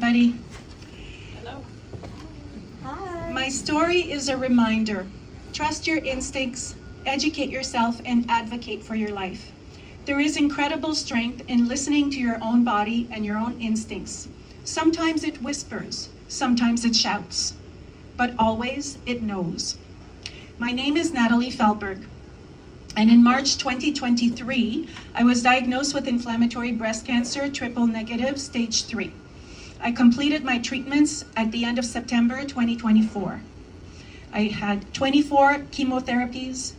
everybody. Hello. Hi. My story is a reminder. Trust your instincts, educate yourself, and advocate for your life. There is incredible strength in listening to your own body and your own instincts. Sometimes it whispers, sometimes it shouts, but always it knows. My name is Natalie Feldberg, and in March 2023, I was diagnosed with inflammatory breast cancer, triple negative, stage 3. I completed my treatments at the end of September 2024. I had 24 chemotherapies,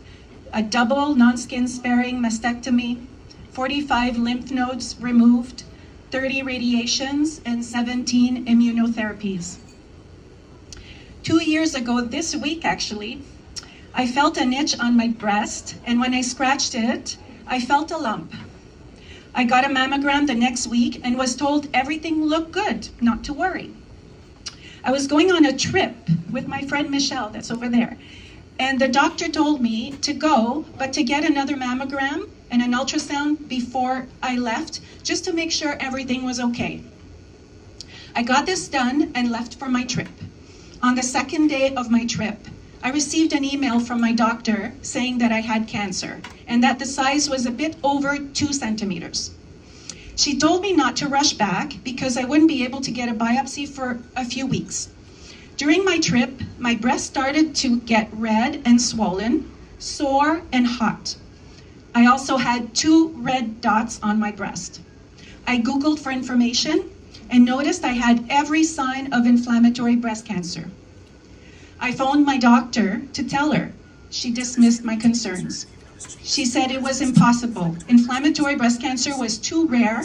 a double non-skin sparing mastectomy, 45 lymph nodes removed, 30 radiations, and 17 immunotherapies. 2 years ago, this week actually, I felt an itch on my breast, and when I scratched it, I felt a lump. I got a mammogram the next week and was told everything looked good, not to worry. I was going on a trip with my friend Michelle, that's over there, and the doctor told me to go, but to get another mammogram and an ultrasound before I left, just to make sure everything was okay. I got this done and left for my trip. On the second day of my trip, I received an email from my doctor saying that I had cancer and that the size was a bit over 2 centimeters. She told me not to rush back because I wouldn't be able to get a biopsy for a few weeks. During my trip, my breast started to get red and swollen, sore and hot. I also had 2 red dots on my breast. I Googled for information and noticed I had every sign of inflammatory breast cancer. I phoned my doctor to tell her. She dismissed my concerns. She said it was impossible. Inflammatory breast cancer was too rare,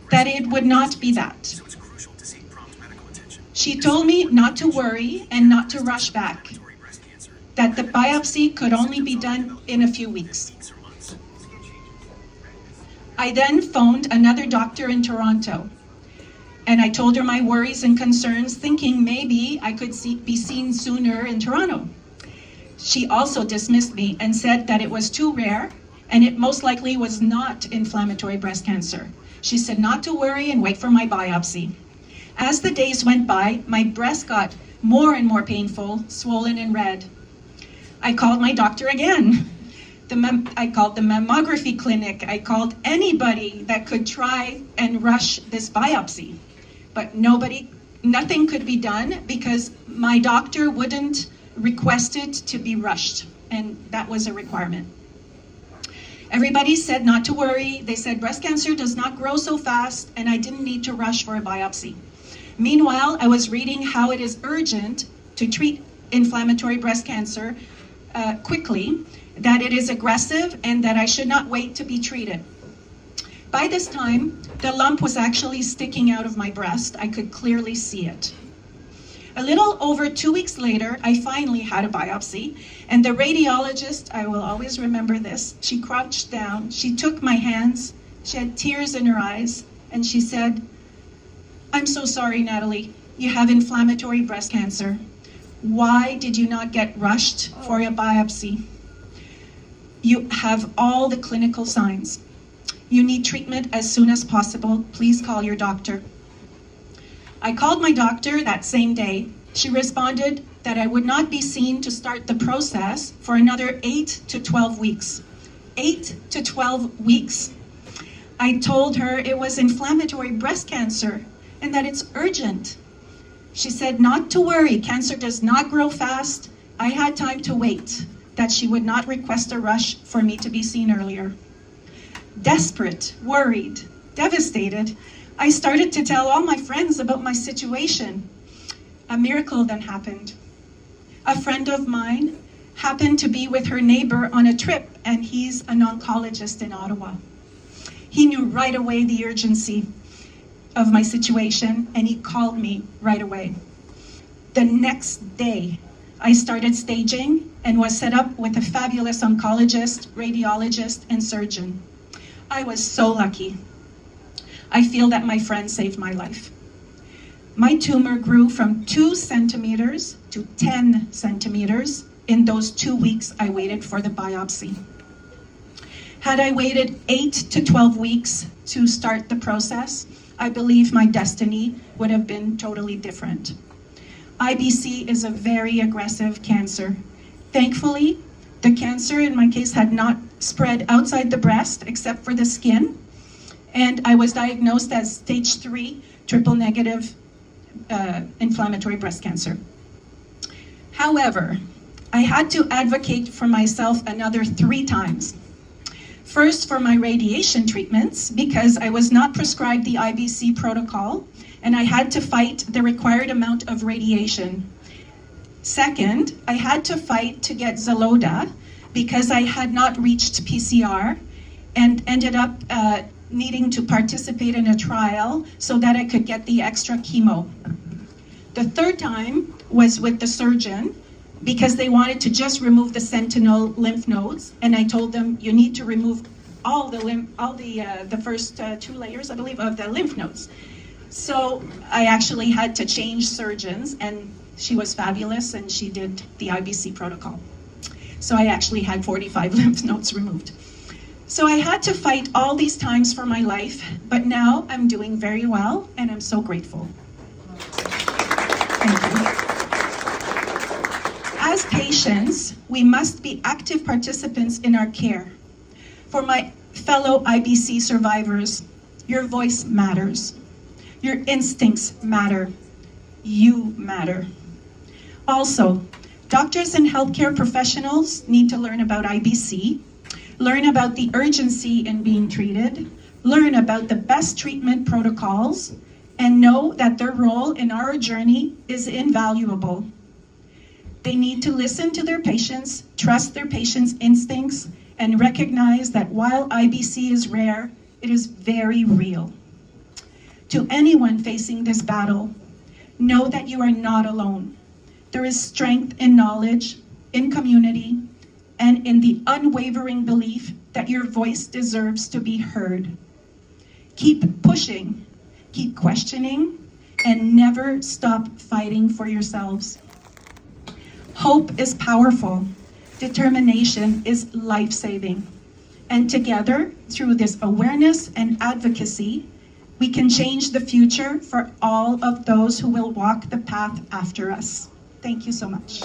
that it would not be that. She told me not to worry and not to rush back, that the biopsy could only be done in a few weeks. I then phoned another doctor in Toronto, and I told her my worries and concerns, thinking maybe I could be seen sooner in Toronto. She also dismissed me and said that it was too rare and it most likely was not inflammatory breast cancer. She said not to worry and wait for my biopsy. As the days went by, my breast got more and more painful, swollen and red. I called my doctor again. I called the mammography clinic. I called anybody that could try and rush this biopsy. But nothing could be done because my doctor wouldn't request it to be rushed, and that was a requirement. Everybody said not to worry. They said breast cancer does not grow so fast, and I didn't need to rush for a biopsy. Meanwhile, I was reading how it is urgent to treat inflammatory breast cancer quickly, that it is aggressive, and that I should not wait to be treated. By this time, the lump was actually sticking out of my breast. I could clearly see it. A little over 2 weeks later, I finally had a biopsy, and the radiologist, I will always remember this, she crouched down, she took my hands, she had tears in her eyes, and she said, "I'm so sorry, Natalie, you have inflammatory breast cancer. Why did you not get rushed for a biopsy? You have all the clinical signs. You need treatment as soon as possible. Please call your doctor." I called my doctor that same day. She responded that I would not be seen to start the process for another 8 to 12 weeks. 8 to 12 weeks. I told her it was inflammatory breast cancer and that it's urgent. She said not to worry, cancer does not grow fast. I had time to wait, that she would not request a rush for me to be seen earlier. Desperate, worried, devastated, I started to tell all my friends about my situation. A miracle then happened. A friend of mine happened to be with her neighbor on a trip, and he's an oncologist in Ottawa. He knew right away the urgency of my situation, and he called me right away. The next day, I started staging and was set up with a fabulous oncologist, radiologist, and surgeon. I was so lucky. I feel that my friend saved my life. My tumor grew from 2 centimeters to 10 centimeters in those 2 weeks I waited for the biopsy. Had I waited 8 to 12 weeks to start the process, I believe my destiny would have been totally different. IBC is a very aggressive cancer. Thankfully, the cancer in my case had not spread outside the breast except for the skin, and I was diagnosed as stage 3 triple negative inflammatory breast cancer. However, I had to advocate for myself another 3 times. First, for my radiation treatments, because I was not prescribed the IBC protocol, and I had to fight the required amount of radiation. Second, I had to fight to get Xeloda, because I had not reached PCR, and ended up needing to participate in a trial so that I could get the extra chemo. The third time was with the surgeon, because they wanted to just remove the sentinel lymph nodes, and I told them you need to remove all the first 2 layers, I believe, of the lymph nodes. So I actually had to change surgeons, and she was fabulous, and she did the IBC protocol. So I actually had 45 lymph nodes removed. So I had to fight all these times for my life, but now I'm doing very well, and I'm so grateful. Thank you. As patients, we must be active participants in our care. For my fellow IBC survivors, your voice matters. Your instincts matter. You matter. Also, doctors and healthcare professionals need to learn about IBC, learn about the urgency in being treated, learn about the best treatment protocols, and know that their role in our journey is invaluable. They need to listen to their patients, trust their patients' instincts, and recognize that while IBC is rare, it is very real. To anyone facing this battle, know that you are not alone. There is strength in knowledge, in community, and in the unwavering belief that your voice deserves to be heard. Keep pushing, keep questioning, and never stop fighting for yourselves. Hope is powerful. Determination is life-saving. And together, through this awareness and advocacy, we can change the future for all of those who will walk the path after us. Thank you so much.